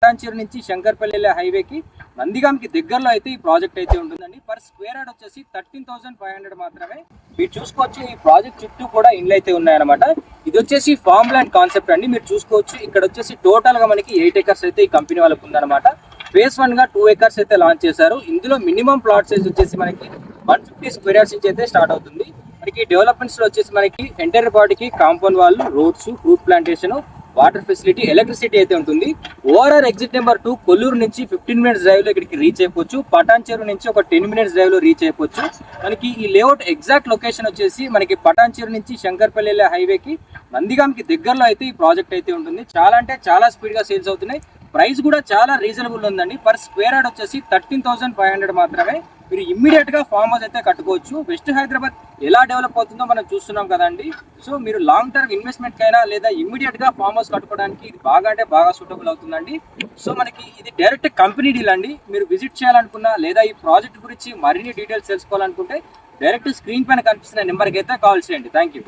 పటాన్చేరు నుంచి శంకర్పల్లి హైవేకి నందిగాంకి దగ్గరలో అయితే ఈ ప్రాజెక్ట్ అయితే ఉంటుందండి. పర్ స్క్వేర్ యార్డ్ వచ్చేసి 13,500 మాత్రమే. మీరు చూసుకోవచ్చు ఈ ప్రాజెక్ట్ చుట్టూ కూడా ఇండ్లు అయితే ఉన్నాయన్నమాట. ఇది వచ్చేసి ఫార్మ్ ల్యాండ్ కాన్సెప్ట్ అండి. మీరు చూసుకోవచ్చు ఇక్కడ వచ్చేసి టోటల్ గా మనకి 8 ఎకర్స్ అయితే ఈ కంపెనీ వాళ్ళకు ఉందన్నమాట. ఫేజ్ 1 గా 2 ఎకర్స్ అయితే లాంచ్ చేశారు. ఇందులో మినిమం ప్లాట్ సైజ్ వచ్చేసి మనకి 150 స్క్వేర్ యార్డ్స్ నుంచి అయితే స్టార్ట్ అవుతుంది. మనకి డెవలప్మెంట్స్ లో వచ్చేసి మనకి ఎంటైర్ బాడీకి compound wall, roads, fruit plantation, water facility, electricity అయితే ఉంటుంది. ఓఆర్ఆర్ ఎగ్జిట్ నెంబర్ 2 కొల్లూరు నుంచి 15 మినిట్స్ డ్రైవ్ లో ఇక్కడికి రీచ్ అయిపోవచ్చు. పటాన్చేరు నుంచి ఒక 10 మినిట్స్ డ్రైవ్ లో రీచ్ అయిపోవచ్చు. మనకి ఈ లేఅవుట్ ఎగ్జాక్ట్ లొకేషన్ వచ్చేసి మనకి పటాన్చేరు నుంచి శంకర్పల్లి హైవేకి నందిగాంకి దగ్గరలో అయితే ఈ ప్రాజెక్ట్ అయితే ఉంటుంది. చాలా అంటే చాలా స్పీడ్ గా సేల్స్ అవుతున్నాయి. ప్రైస్ కూడా చాలా రీజనబుల్ ఉందండి. పర్ స్క్వేర్ యార్డ్ వచ్చేసి 13,500 మాత్రమే. మీరు ఇమ్మీడియట్ గా ఫామ్ హౌస్ అయితే కట్టుకోవచ్చు. వెస్ట్ హైదరాబాద్ ఎలా డెవలప్ అవుతుందో మనం చూస్తున్నాం కదండి. సో మీరు లాంగ్ టర్మ్ ఇన్వెస్ట్మెంట్ కైనా లేదా ఇమ్మీడియట్ గా ఫామ్ హౌస్ కట్టుకోవడానికి ఇది బాగా అంటే బాగా సూటబుల్ అవుతుందండి. సో మనకి ఇది డైరెక్ట్ కంపెనీ డీల్ అండి. మీరు విజిట్ చేయాలనుకున్నా లేదా ఈ ప్రాజెక్ట్ గురించి మరిన్ని డీటెయిల్స్ తెలుసుకోవాలనుకుంటే డైరెక్ట్ స్క్రీన్ పైన కనిపిస్తున్న నెంబర్కి అయితే కాల్ చేయండి. Thank you.